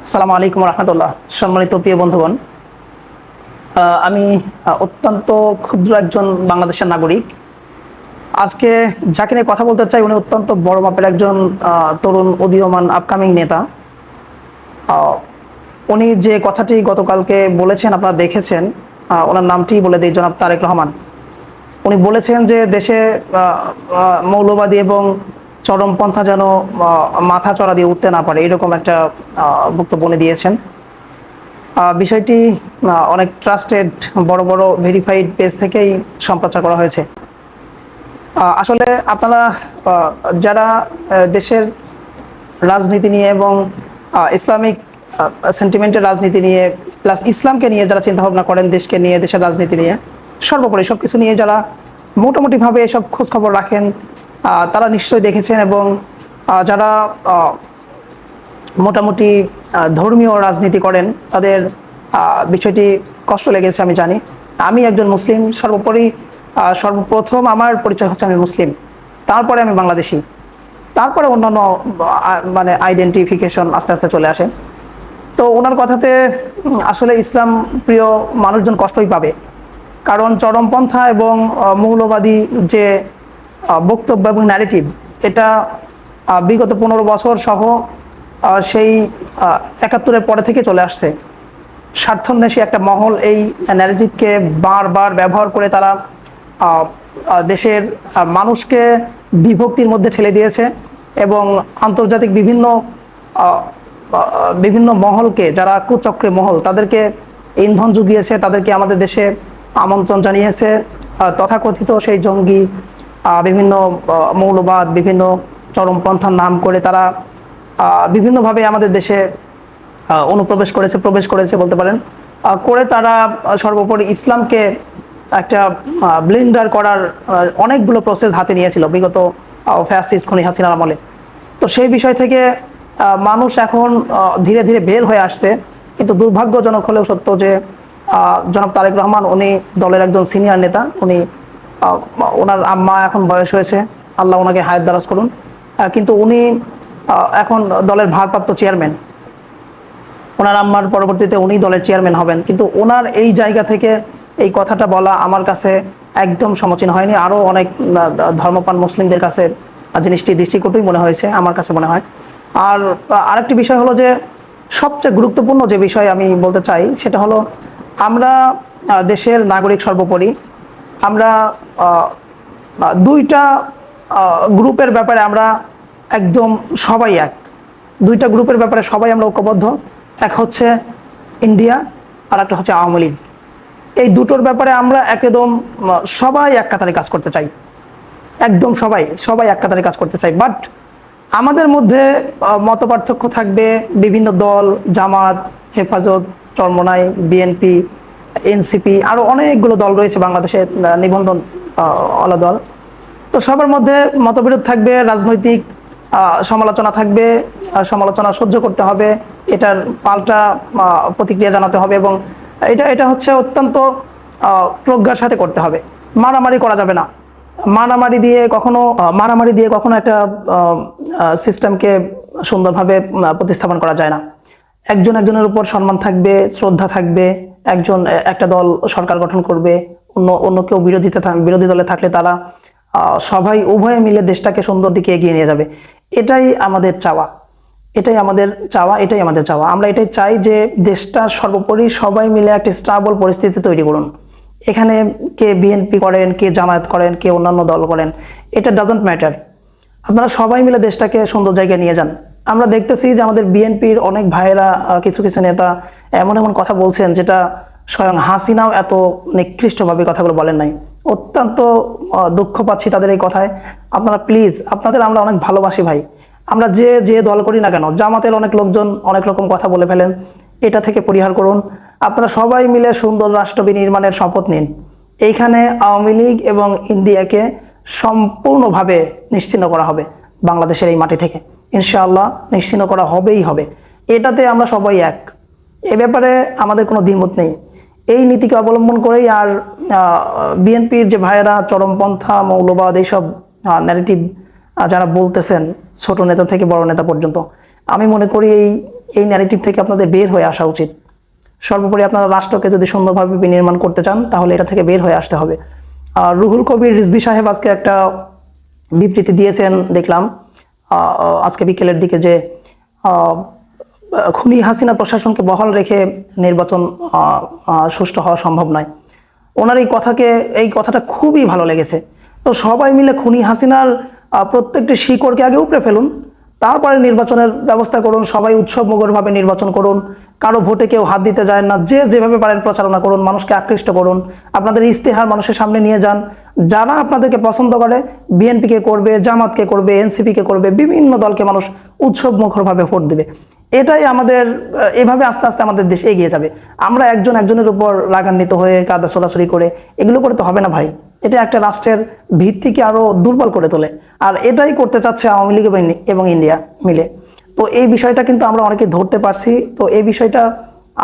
আসসালামু আলাইকুম রহমতুল্লাহ। সম্মানিত প্রিয় বন্ধুগণ, আমি অত্যন্ত ক্ষুদ্র একজন বাংলাদেশের নাগরিক। আজকে যাকে নিয়ে কথা বলতে চাই উনি অত্যন্ত বড় মাপের একজন তরুণ উদীয়মান আপকামিং নেতা। আহ, উনি যে কথাটি গতকালকে বলেছেন আপনারা দেখেছেন, ওনার নামটি বলে দিই, জনাব তারেক রহমান। উনি বলেছেন যে দেশে মৌলবাদী এবং চরমপন্থা যেন মাথা চড়া দিয়ে উঠতে না পারে, এরকম একটা বক্তব্য উনি দিয়েছেন। বিষয়টি অনেক ট্রাস্টেড বড় বড় ভেরিফাইড পেজ থেকেই সম্প্রচার করা হয়েছে। আসলে আপনারা যারা দেশের রাজনীতি নিয়ে এবং ইসলামিক সেন্টিমেন্টের রাজনীতি নিয়ে প্লাস ইসলামকে নিয়ে যারা চিন্তাভাবনা করেন, দেশকে নিয়ে, দেশের রাজনীতি নিয়ে, সর্বোপরি সব কিছু নিয়ে যারা মোটামুটিভাবে এসব খোঁজখবর রাখেন, তারা নিশ্চয়ই দেখেছেন। এবং যারা মোটামুটি ধর্মীয় রাজনীতি করেন তাদের বিষয়টি কষ্ট লেগেছে, আমি জানি। আমি একজন মুসলিম, সর্বপ্রথম আমার পরিচয় হচ্ছে আমি মুসলিম, তারপরে আমি বাংলাদেশি, তারপরে অন্যান্য মানে আইডেন্টিফিকেশন আস্তে আস্তে চলে আসে। তো ওনার কথাতে আসলে ইসলাম প্রিয় মানুষজন কষ্টই পাবে, কারণ চরমপন্থা এবং মৌলবাদী যে বক্তব্য এবং ন্যারেটিভ, এটা বিগত 15 বছর সহ সেই 71-এর পরে থেকে চলে আসছে। স্বার্থান্বেষী একটা মহল এই ন্যারেটিভকে বারবার ব্যবহার করে তারা দেশের মানুষকে বিভক্তির মধ্যে ঠেলে দিয়েছে এবং আন্তর্জাতিক বিভিন্ন মহলকে, যারা কুচক্রী মহল, তাদেরকে ইন্ধন জুগিয়েছে, তাদেরকে আমাদের দেশে আমন্ত্রণ জানিয়েছে। তথাকথিত সেই জঙ্গি, বিভিন্ন মৌলবাদ, বিভিন্ন চরমপন্থার নাম করে তারা বিভিন্নভাবে আমাদের দেশে প্রবেশ করেছে বলতে পারেন। করে তারা সর্বোপরি ইসলামকে একটা ব্লেন্ডার করার অনেকগুলো প্রসেস হাতে নিয়েছিল বিগত ফ্যাসিস্ট খুনি হাসিনার আমলে। তো সেই বিষয় থেকে মানুষ এখন ধীরে ধীরে বের হয়ে আসছে। কিন্তু দুর্ভাগ্যজনক হলেও সত্য যে জনাব তারেক রহমান, উনি দলের একজন সিনিয়র নেতা। উনি ওনার আম্মা এখন বয়স হয়েছে, আল্লাহ ওনাকে হায়াত দারাজ করুন, কিন্তু উনি এখন দলের ভারপ্রাপ্ত চেয়ারম্যান। ওনার আম্মার পরবর্তীতে উনি দলের চেয়ারম্যান হবেন, কিন্তু ওনার এই জায়গা থেকে এই কথাটা বলা আমার কাছে একদম সমীচীন হয়নি। আরও অনেক ধর্মপ্রাণ মুসলিমদের কাছে জিনিসটি দৃষ্টিকটুই মনে হয়েছে, আমার কাছে মনে হয়। আর আরেকটি বিষয় হলো যে, সবচেয়ে গুরুত্বপূর্ণ যে বিষয় আমি বলতে চাই সেটা হলো, আমরা দেশের নাগরিক সর্বোপরি, আমরা দুইটা গ্রুপের ব্যাপারে আমরা একদম সবাই এক। দুইটা গ্রুপের ব্যাপারে সবাই আমরা ঐক্যবদ্ধ। এক হচ্ছে ইন্ডিয়া, আর একটা হচ্ছে আওয়ামী লীগ। এই দুটোর ব্যাপারে আমরা একদম সবাই এক কাতারে কাজ করতে চাই, একদম সবাই এক কাতারে কাজ করতে চাই। বাট আমাদের মধ্যে মতপার্থক্য থাকবে। বিভিন্ন দল, জামাত, হেফাজত, চরমনাই, বিএনপি, এনসিপি, আরও অনেকগুলো দল রয়েছে বাংলাদেশের নিবন্ধন ওয়ালা দল। তো সবার মধ্যে মতবিরোধ থাকবে, রাজনৈতিক সমালোচনা থাকবে, সমালোচনা সহ্য করতে হবে, এটার পাল্টা প্রতিক্রিয়া জানাতে হবে। এবং এটা হচ্ছে অত্যন্ত প্রজ্ঞার সাথে করতে হবে। মারামারি করা যাবে না। মারামারি দিয়ে কখনো একটা সিস্টেমকে সুন্দরভাবে প্রতিস্থাপন করা যায় না। একজন একজনের উপর সম্মান থাকবে, শ্রদ্ধা থাকবে। একটা দল সরকার গঠন করবে, অন্য কেউ বিরোধী দলে থাকলে তারা সবাই উভয়ে মিলে দেশটাকে সুন্দর দিকে এগিয়ে নিয়ে যাবে। এটাই আমাদের চাওয়া, আমরা এটাই চাই যে দেশটা সর্বোপরি সবাই মিলে একটা স্টেবল পরিস্থিতি তৈরি করুন। এখানে কে বিএনপি করেন, কে জামায়াত করেন, কে অন্যান্য দল করেন, এটা ডাজন্ট ম্যাটার। আপনারা সবাই মিলে দেশটাকে সুন্দর জায়গায় নিয়ে যান। আমরা দেখতেছি যে আমাদের বিএনপির অনেক ভাইয়েরা, কিছু কিছু নেতা এমন এমন কথা বলছেন যেটা স্বয়ং হাসিনাও এত নিকৃষ্টভাবে কথাগুলো বলেন নাই। অত্যন্ত দুঃখ পাচ্ছি তাদের এই কথায়। আপনারা প্লিজ, আপনাদের আমরা অনেক ভালোবাসি ভাই। আমরা যে দল করি না কেন, জামাতের অনেক লোকজন অনেক রকম কথা বলে ফেলেন, এটা থেকে পরিহার করুন। আপনারা সবাই মিলে সুন্দর রাষ্ট্র বিনির্মাণের শপথ নিন। এইখানে আওয়ামী লীগ এবং ইন্ডিয়াকে সম্পূর্ণভাবে নিশ্চিহ্ন করা হবে বাংলাদেশের এই মাটি থেকে। ইনশাআল্লাহ নিশ্চিহ্ন করা হবে। এটাতে আমরা সবাই এক, এ ব্যাপারে আমাদের কোনো দ্বিমত নেই। এই নীতিকে অবলম্বন করেই আর বিএনপির যে ভাইয়েরা চরমপন্থা, মৌলবাদ, এইসব ন্যারেটিভ যারা বলতেছেন, ছোট নেতা থেকে বড় নেতা পর্যন্ত, আমি মনে করি এই ন্যারেটিভ থেকে আপনাদের বের হয়ে আসা উচিত। সর্বোপরি আপনারা রাষ্ট্রকে যদি সুন্দরভাবে বিনির্মাণ করতে চান তাহলে এটা থেকে বের হয়ে আসতে হবে। রুহুল কবির রিজভী সাহেব আজকে একটা বিবৃতি দিয়েছেন দেখলাম আজকে বিকেলের দিকে, যে খুনি হাসিনা প্রশাসনকে বহাল রেখে নির্বাচন সুষ্ঠু হওয়া সম্ভব নয়। ওনার এই কথাটা খুবই ভালো লেগেছে। তো সবাই মিলে খুনি হাসিনার প্রত্যেকটি শিকড়কে আগে উপড়ে ফেলুন, তারপরে নির্বাচনের ব্যবস্থা করুন। সবাই উৎসব মুখরভাবে নির্বাচন করুন, কারো ভোটে কেউ হাত দিতে যায় না, যে যেভাবে পারেন প্রচারণা করুন, মানুষকে আকৃষ্ট করুন, আপনাদের ইস্তেহার মানুষের সামনে নিয়ে যান। যারা আপনাদেরকে পছন্দ করে, বিএনপিকে করবে, জামাতকে করবে, এনসিপিকে করবে, বিভিন্ন দলকে মানুষ উৎসব মুখরভাবে ভোট দেবে। এটাই আমাদের, এভাবে আস্তে আস্তে আমাদের দেশ এগিয়ে যাবে। আমরা একজন একজনের উপর রাগান্বিত হয়ে কাদা ছোড়াছড়ি করে এগুলো করে তো হবে না ভাই। এটা একটা রাষ্ট্রের ভিত্তিকে আরো দুর্বল করে তোলে, আর এটাই করতে চাচ্ছে আওয়ামী লীগ এবং ইন্ডিয়া মিলে। তো এই বিষয়টা কিন্তু আমরা অনেকে ধরতে পারছি। তো এই বিষয়টা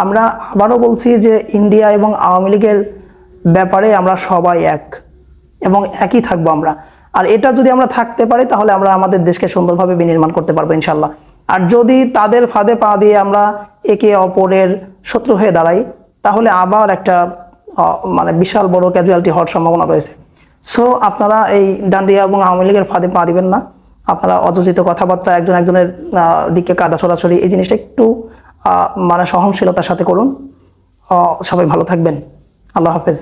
আমরা আবারও বলছি যে ইন্ডিয়া এবং আওয়ামী লীগের ব্যাপারে আমরা সবাই এক এবং একই থাকবো আমরা। আর এটা যদি আমরা থাকতে পারি তাহলে আমরা আমাদের দেশকে সুন্দরভাবে বিনির্মাণ করতে পারবো ইনশাল্লাহ। আর যদি তাদের ফাঁদে পা দিয়ে আমরা একে অপরের শত্রু হয়ে দাঁড়াই তাহলে আবার একটা মানে বিশাল বড় ক্যাজুয়ালিটি হওয়ার সম্ভাবনা রয়েছে। সো আপনারা এই ডান্ডিয়া এবং আওয়ামী লীগের ফাঁদে পা দিবেন না। আপনারা অযোচিত কথাবার্তা, একজন একজনের দিকে কাদা ছড়াছড়ি, এই জিনিসটা একটু মানে সহনশীলতার সাথে করুন। সবাই ভালো থাকবেন। আল্লাহ হাফেজ।